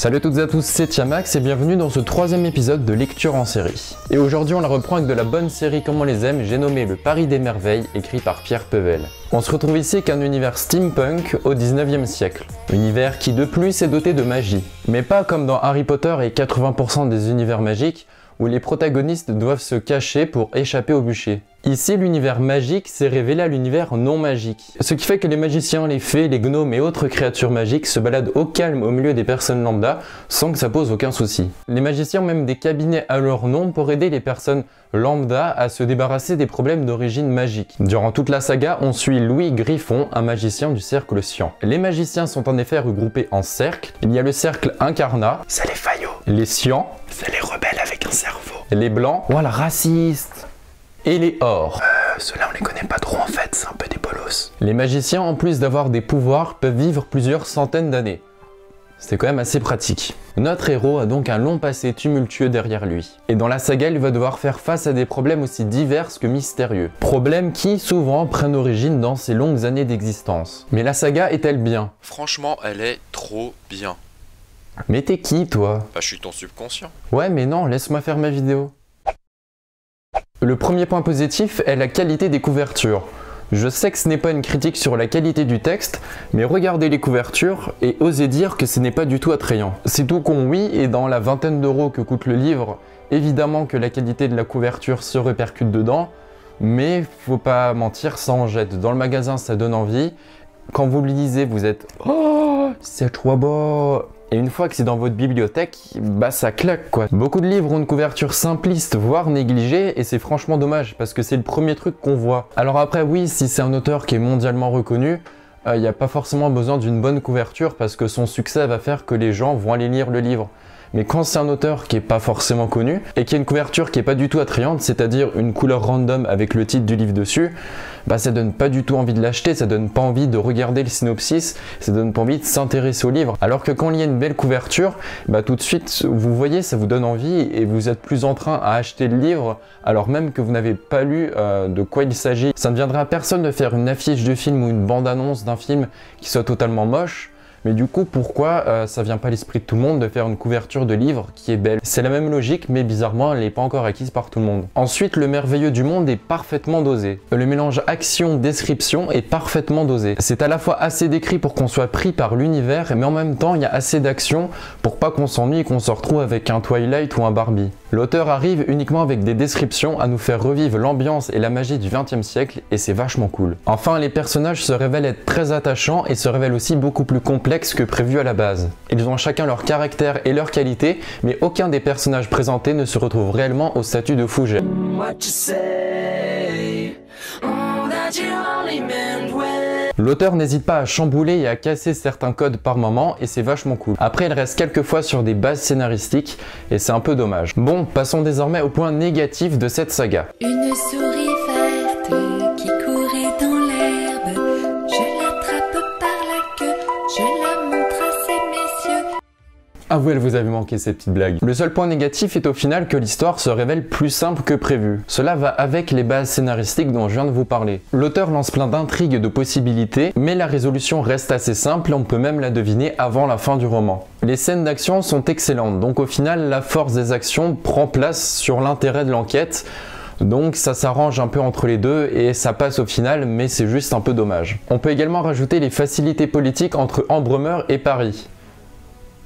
Salut à toutes et à tous, c'est Tiamax et bienvenue dans ce troisième épisode de lecture en série. Et aujourd'hui on la reprend avec de la bonne série comme on les aime, j'ai nommé Le Paris des Merveilles, écrit par Pierre Pevel. On se retrouve ici avec un univers steampunk au 19e siècle. Univers qui de plus est doté de magie. Mais pas comme dans Harry Potter et 80% des univers magiques, où les protagonistes doivent se cacher pour échapper au bûcher. Ici, l'univers magique s'est révélé à l'univers non magique. Ce qui fait que les magiciens, les fées, les gnomes et autres créatures magiques se baladent au calme au milieu des personnes lambda sans que ça pose aucun souci. Les magiciens ont même des cabinets à leur nom pour aider les personnes lambda à se débarrasser des problèmes d'origine magique. Durant toute la saga, on suit Louis Griffon, un magicien du cercle Cyan. Les magiciens sont en effet regroupés en cercles. Il y a le cercle Incarnat, c'est les faillots. Les Cyans, c'est les rebelles avec un cerveau. Les blancs, voilà, racistes. Et les or. Ceux-là on les connaît pas trop en fait, c'est un peu des bolos. Les magiciens, en plus d'avoir des pouvoirs, peuvent vivre plusieurs centaines d'années. C'est quand même assez pratique. Notre héros a donc un long passé tumultueux derrière lui. Et dans la saga, il va devoir faire face à des problèmes aussi divers que mystérieux. Problèmes qui, souvent, prennent origine dans ses longues années d'existence. Mais la saga est-elle bien? Franchement, elle est trop bien. Mais t'es qui, toi? Bah, je suis ton subconscient. Ouais, mais non, laisse-moi faire ma vidéo. Le premier point positif est la qualité des couvertures. Je sais que ce n'est pas une critique sur la qualité du texte, mais regardez les couvertures et osez dire que ce n'est pas du tout attrayant. C'est tout con, oui, et dans la vingtaine d'euros que coûte le livre, évidemment que la qualité de la couverture se répercute dedans, mais faut pas mentir, ça en jette. Dans le magasin, ça donne envie. Quand vous le lisez, vous êtes « Oh, c'est trop beau !» Et une fois que c'est dans votre bibliothèque, bah ça claque quoi. Beaucoup de livres ont une couverture simpliste, voire négligée, et c'est franchement dommage, parce que c'est le premier truc qu'on voit. Alors après oui, si c'est un auteur qui est mondialement reconnu, il n'y a pas forcément besoin d'une bonne couverture, parce que son succès va faire que les gens vont aller lire le livre. Mais quand c'est un auteur qui n'est pas forcément connu, et qui a une couverture qui n'est pas du tout attrayante, c'est-à-dire une couleur random avec le titre du livre dessus, bah ça donne pas du tout envie de l'acheter, ça donne pas envie de regarder le synopsis, ça donne pas envie de s'intéresser au livre. Alors que quand il y a une belle couverture, bah tout de suite, vous voyez, ça vous donne envie et vous êtes plus en train à acheter le livre, alors même que vous n'avez pas lu de quoi il s'agit. Ça ne viendra à personne de faire une affiche de film ou une bande-annonce d'un film qui soit totalement moche. Mais du coup, pourquoi ça vient pas à l'esprit de tout le monde de faire une couverture de livre qui est belle? C'est la même logique, mais bizarrement, elle n'est pas encore acquise par tout le monde. Ensuite, le merveilleux du monde est parfaitement dosé. Le mélange action-description est parfaitement dosé. C'est à la fois assez décrit pour qu'on soit pris par l'univers, mais en même temps, il y a assez d'action pour pas qu'on s'ennuie et qu'on se retrouve avec un Twilight ou un Barbie. L'auteur arrive uniquement avec des descriptions à nous faire revivre l'ambiance et la magie du XXe siècle, et c'est vachement cool. Enfin, les personnages se révèlent être très attachants et se révèlent aussi beaucoup plus complexes que prévu à la base. Ils ont chacun leur caractère et leur qualité, mais aucun des personnages présentés ne se retrouve réellement au statut de fougère. L'auteur n'hésite pas à chambouler et à casser certains codes par moment, et c'est vachement cool. Après, il reste quelques fois sur des bases scénaristiques, et c'est un peu dommage. Bon, passons désormais au point négatif de cette saga. Une souris verte qui courait dans l'herbe, je l'attrape par la queue, je la montre à ces messieurs. Avouez, elle vous avez manqué ces petites blagues. Le seul point négatif est au final que l'histoire se révèle plus simple que prévu. Cela va avec les bases scénaristiques dont je viens de vous parler. L'auteur lance plein d'intrigues et de possibilités, mais la résolution reste assez simple et on peut même la deviner avant la fin du roman. Les scènes d'action sont excellentes, donc au final la force des actions prend place sur l'intérêt de l'enquête. Donc ça s'arrange un peu entre les deux et ça passe au final, mais c'est juste un peu dommage. On peut également rajouter les facilités politiques entre Ambremer et Paris.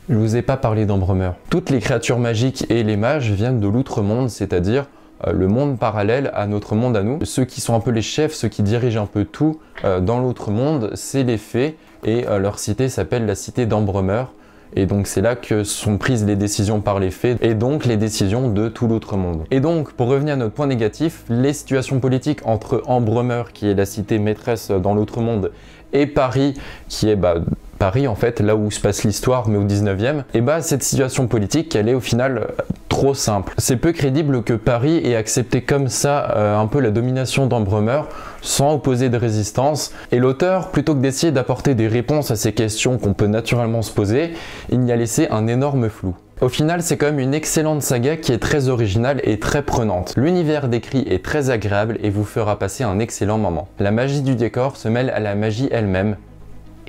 Je vous ai pas parlé d'Ambremer. Toutes les créatures magiques et les mages viennent de l'outre-monde, c'est-à-dire le monde parallèle à notre monde à nous. Ceux qui sont un peu les chefs, ceux qui dirigent un peu tout dans l'outre-monde, c'est les fées et leur cité s'appelle la cité d'Ambremer. Et donc c'est là que sont prises les décisions par les fées et donc les décisions de tout l'outre-monde. Et donc pour revenir à notre point négatif, les situations politiques entre Ambremer, qui est la cité maîtresse dans l'outre-monde, et Paris, qui est Paris en fait, là où se passe l'histoire mais au 19e, et cette situation politique, elle est au final trop simple. C'est peu crédible que Paris ait accepté comme ça un peu la domination d'Ambremer sans opposer de résistance, et l'auteur, plutôt que d'essayer d'apporter des réponses à ces questions qu'on peut naturellement se poser, il y a laissé un énorme flou. Au final, c'est quand même une excellente saga qui est très originale et très prenante. L'univers décrit est très agréable et vous fera passer un excellent moment. La magie du décor se mêle à la magie elle-même,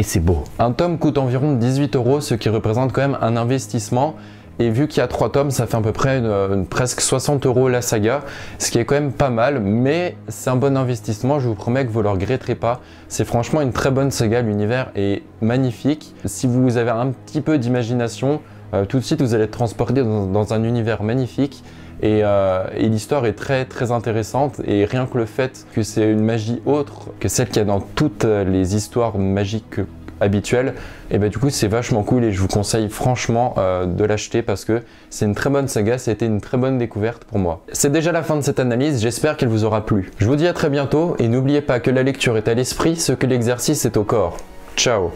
et c'est beau. Un tome coûte environ 18 €, ce qui représente quand même un investissement. Et vu qu'il y a 3 tomes, ça fait à peu près presque 60 € la saga, ce qui est quand même pas mal, mais c'est un bon investissement, je vous promets que vous ne le regretterez pas. C'est franchement une très bonne saga, l'univers est magnifique. Si vous avez un petit peu d'imagination, tout de suite vous allez être transporté dans un univers magnifique. Et l'histoire est très intéressante, et rien que le fait que c'est une magie autre que celle qu'il y a dans toutes les histoires magiques habituelles, et bah du coup c'est vachement cool, et je vous conseille franchement de l'acheter parce que c'est une très bonne saga, ça a été une très bonne découverte pour moi. C'est déjà la fin de cette analyse, j'espère qu'elle vous aura plu. Je vous dis à très bientôt, et n'oubliez pas que la lecture est à l'esprit ce que l'exercice est au corps. Ciao.